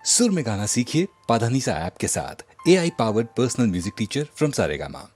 सुर में गाना सीखिए पाधानीसा ऐप के साथ। AI powered personal music teacher from Saregama.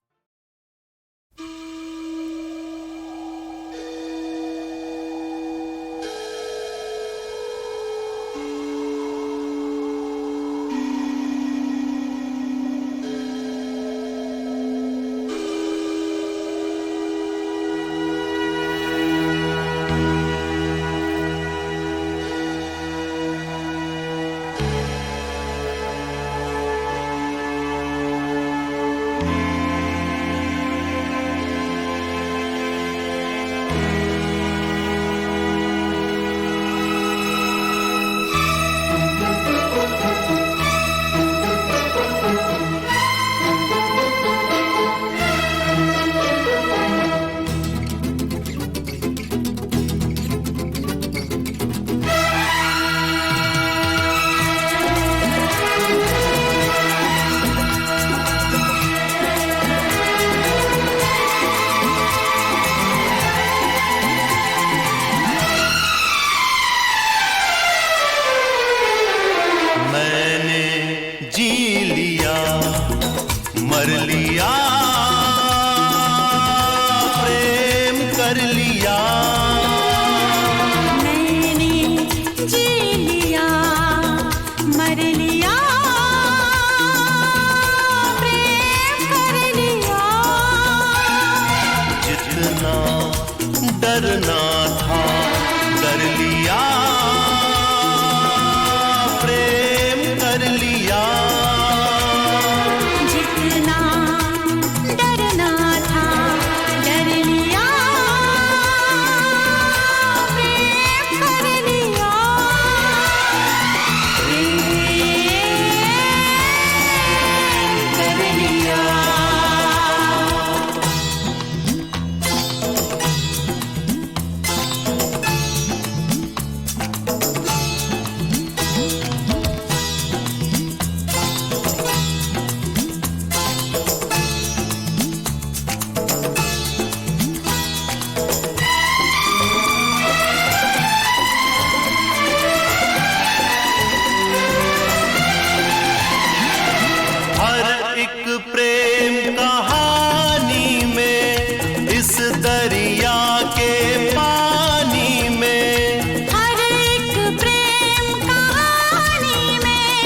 मर लिया, प्रेम कर लिया। मैंने जी लिया, मर लिया, प्रेम कर लिया। जितना डरना था डर लिया, प्रेम कर लिया। प्रेम कहानी में, इस दरिया के पानी में, हर एक प्रेम कहानी में,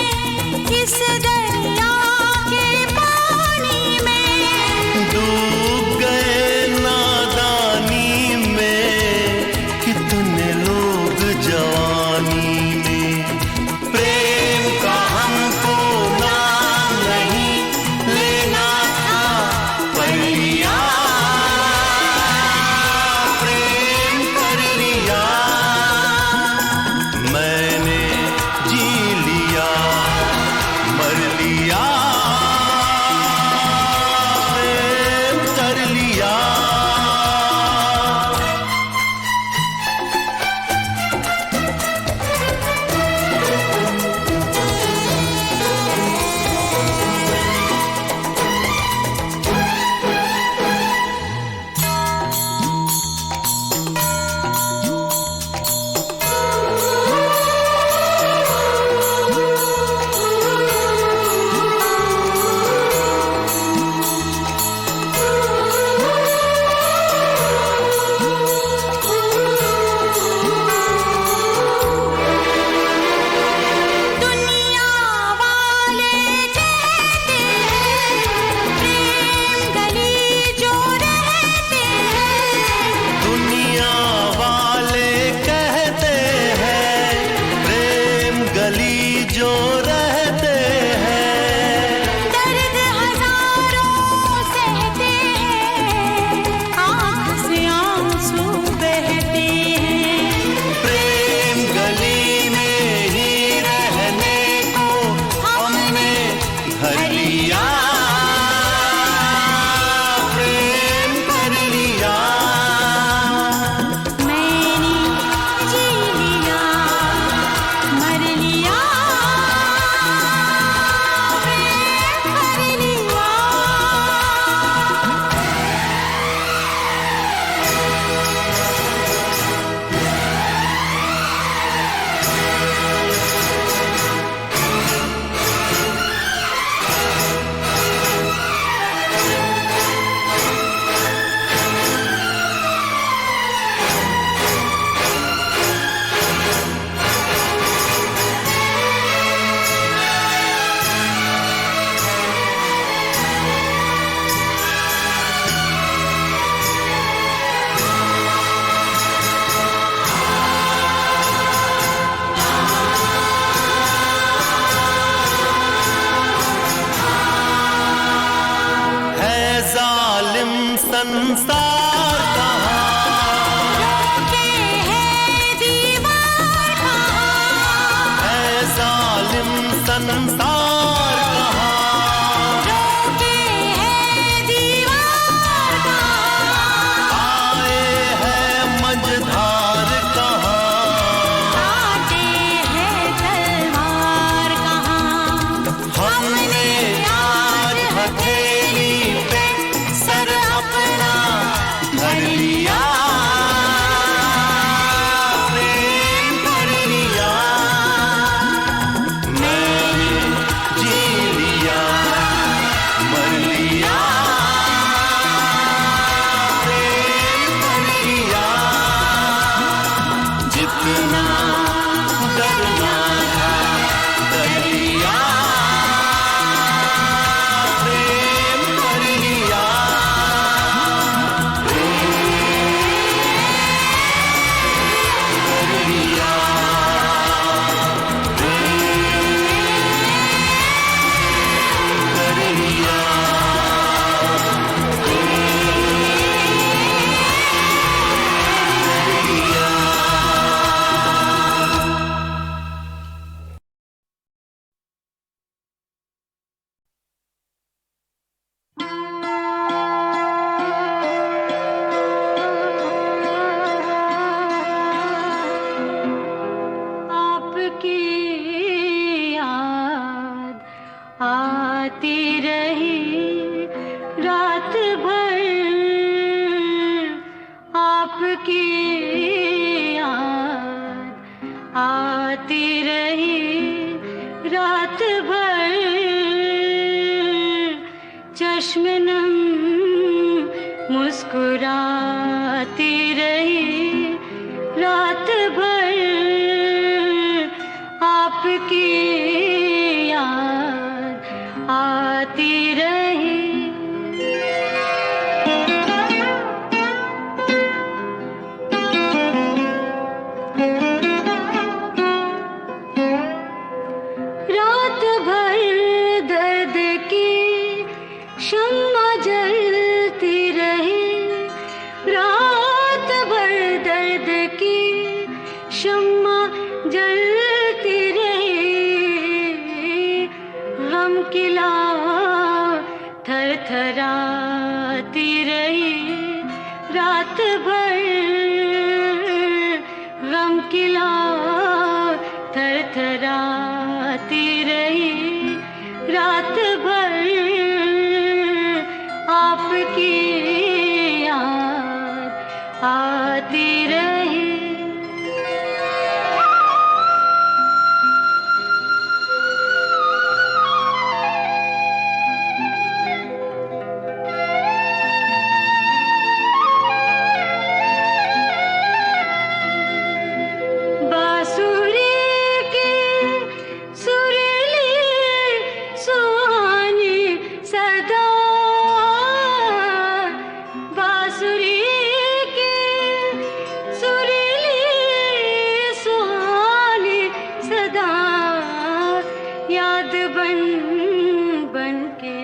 इस दरिया के पानी में, डूब गए नादानी में कितने लोग जवानी में। प्रेम का हमको नाम नहीं लेना था, पर लिया, प्रेम कर लिया। मैंने जी लिया, मर लिया, प्रेम कर लिया। संसार कहाँ, रोके है दीवार कहाँ, है जालिम संसार कहाँ, रोके है दीवार कहाँ, आए हैं मझधार कहाँ, काटे है तलवार कहाँ। हमने आज हथेली पे सर अपना धर लिया, प्रेम कर लिया, मैंने जी लिया, मर लिया, प्रेम कर लिया, जितना डरना था डर लिया, प्रेम कर लिया, कर लिया, कर लिया। आपकी याद आती रही रात भर, आपकी याद आती रही रात भर, चश्म नम मुस्कुराती रही रात भर, आपकी याद आती रही। रात भर दर्द की शम्मा जलती रही, रात भर दर्द की शम्मा जलती रही, गम की लौ थरथराती रही रात भर, गम की लौ थरथराती रही रात भर, आपकी याद आती रही। बांसुरी की सुरीली सुहानी सदा, बांसुरी की सुरीली सुहानी सदा, याद बन बन के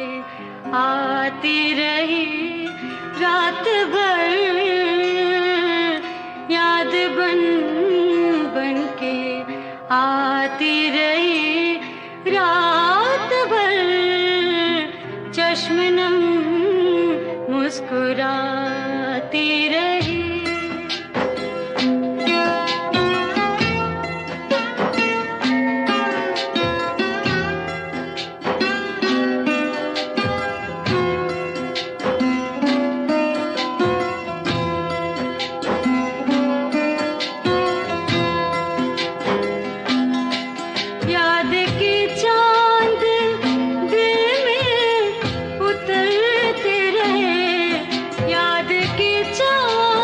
आती रही रात भर, याद बन बन के आती रही रात भर, चश्म नम मुस्कुराती रही। याद की चांद दिल में उतरते रहे, याद की चांद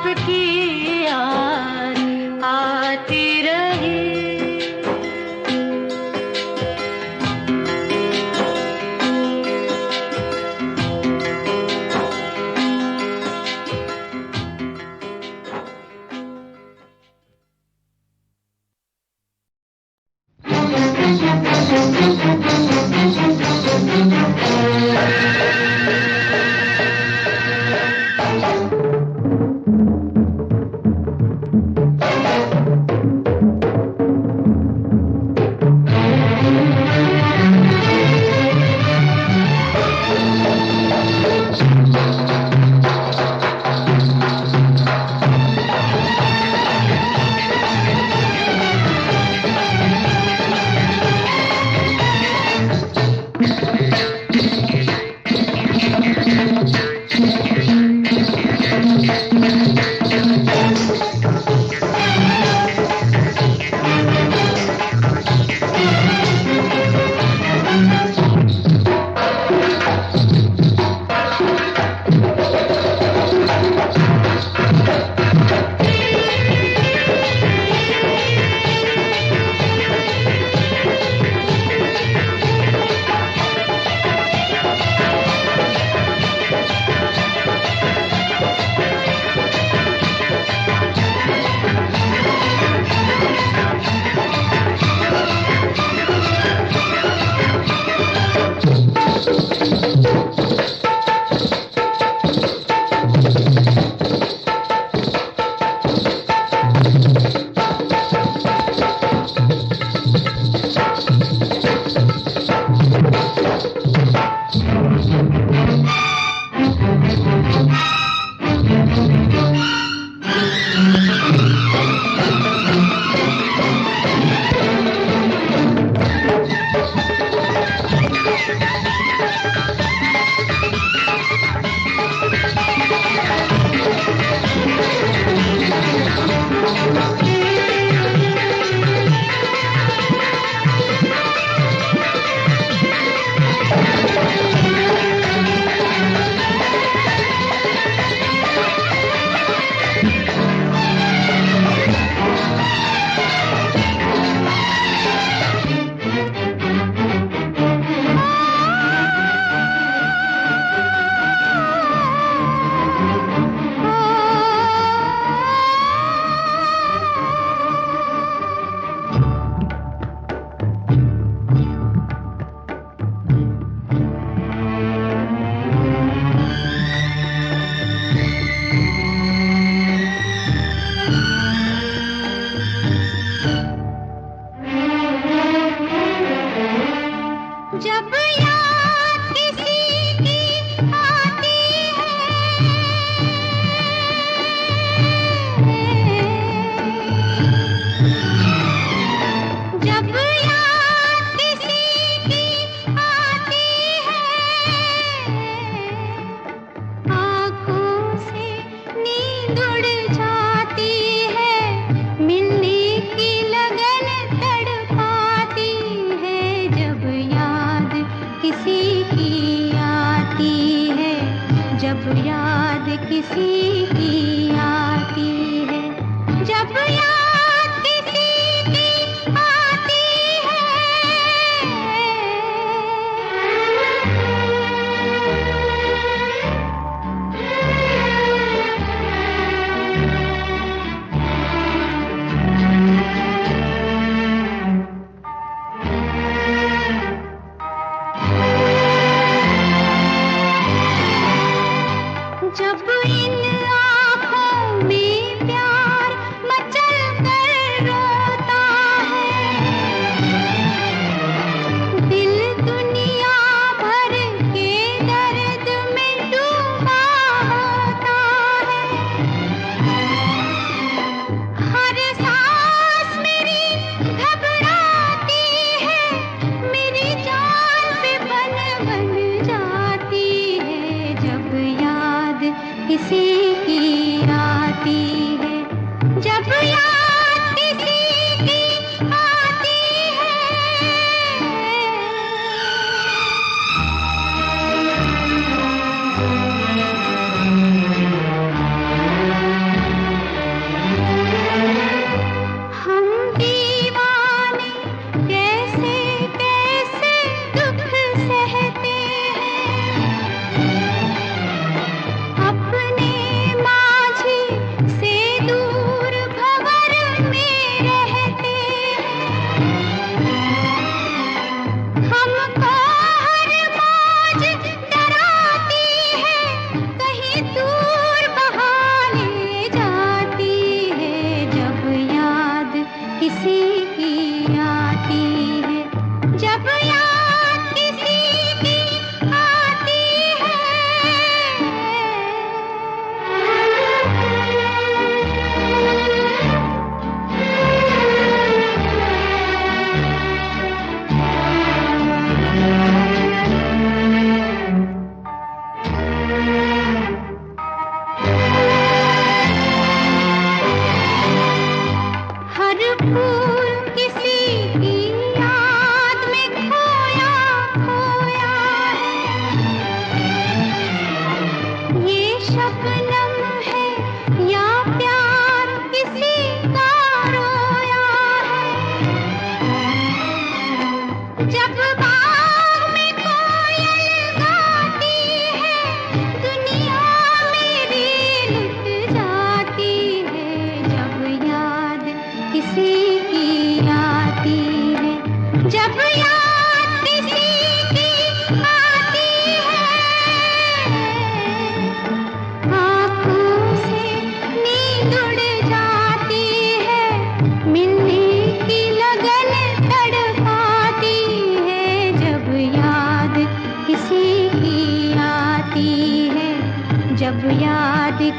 आपकी याद आती रही।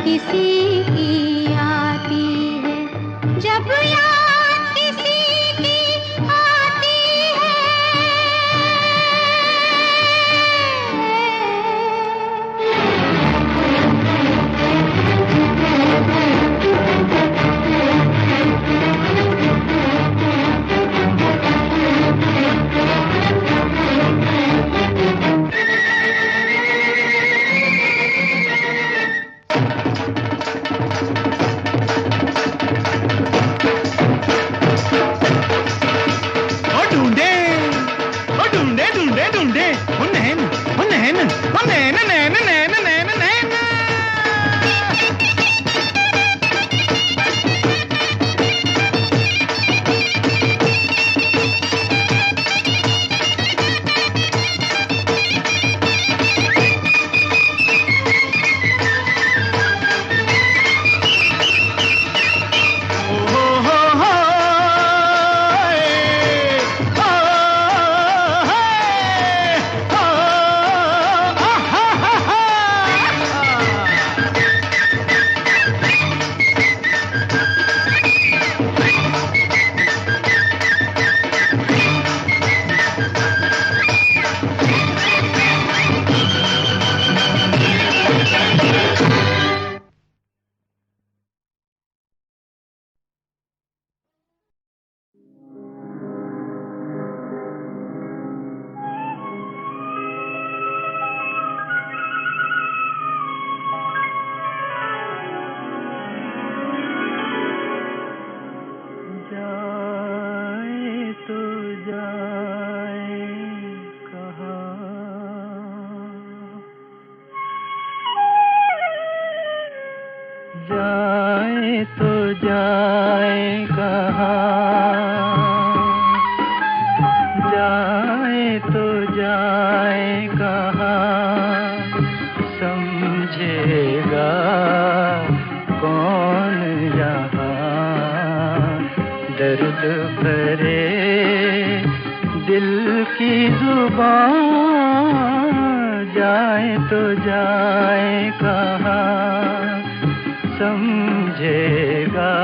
किसी की आती है, जब याद किसी की आती ओ ढूंढे ढूंढे ढूंढे ढूंढे ओ नैन ओ नैन ओ नैन नैन नैन नैन नैन जाए तो जाए कहाँ, जाए तो जाए कहाँ, समझेगा कौन यहाँ, दर्द भरे दिल की जुबान, जाए तो जाए कहाँ, समझेगा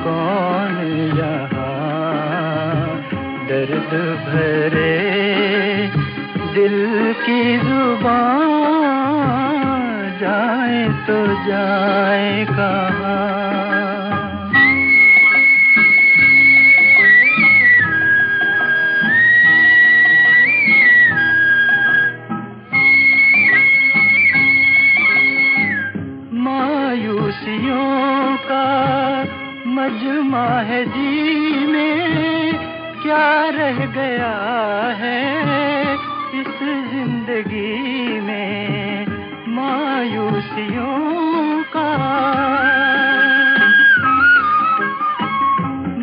कौन यहाँ, दर्द भरे दिल की जुबान, जाए तो जाए कहाँ। मायूसियों का मजमा है जी में, क्या रह गया है इस जिंदगी में, मायूसियों का,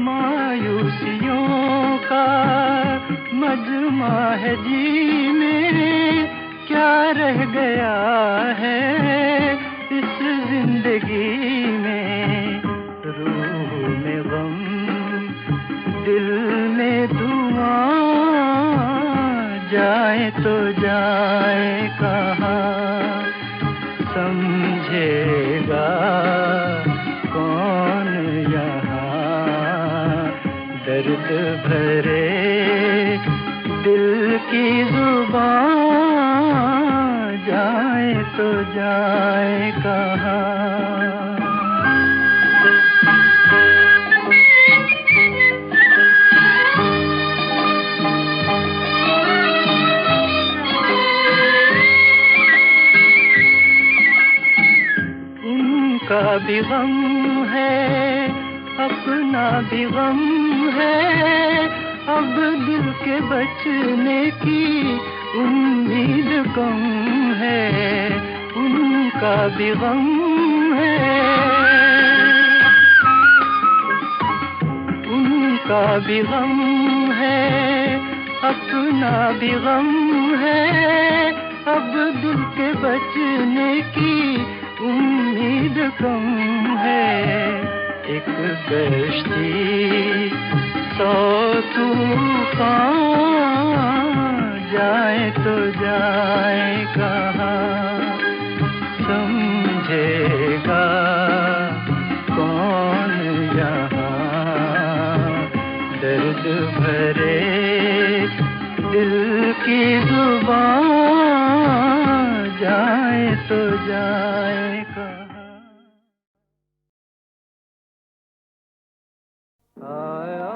मायूसियों का मजमा है जी में, क्या रह गया है इस जिंदगी में, रूह में गम दिल में धुआं, जाए तो जाए कहाँ, समझेगा कौन यहाँ, दर्द भरे दिल की जुबान, जाए तो जाए कहाँ। उनका भी गम है, अपना भी गम है, अब दिल के बचने की उम्मीद कम है, उनका भी गम है, उनका भी गम है, अपना भी गम है, अब दिल के बचने की उम्मीद कम है, एक कश्ती 100 तूफान, जाए तो जाए कहाँ, समझ समझेगा कौन यहाँ दर्द भरे दिल की जुबान जाए तो जाए कहाँ। आया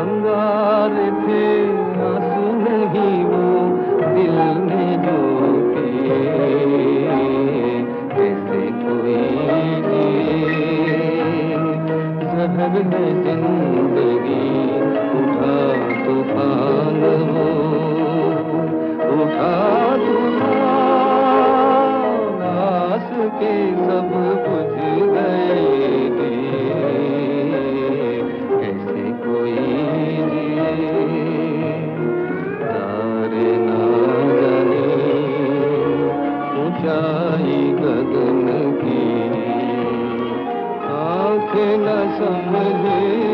अंगार थे आंसू नहीं वो दिल में जो संभले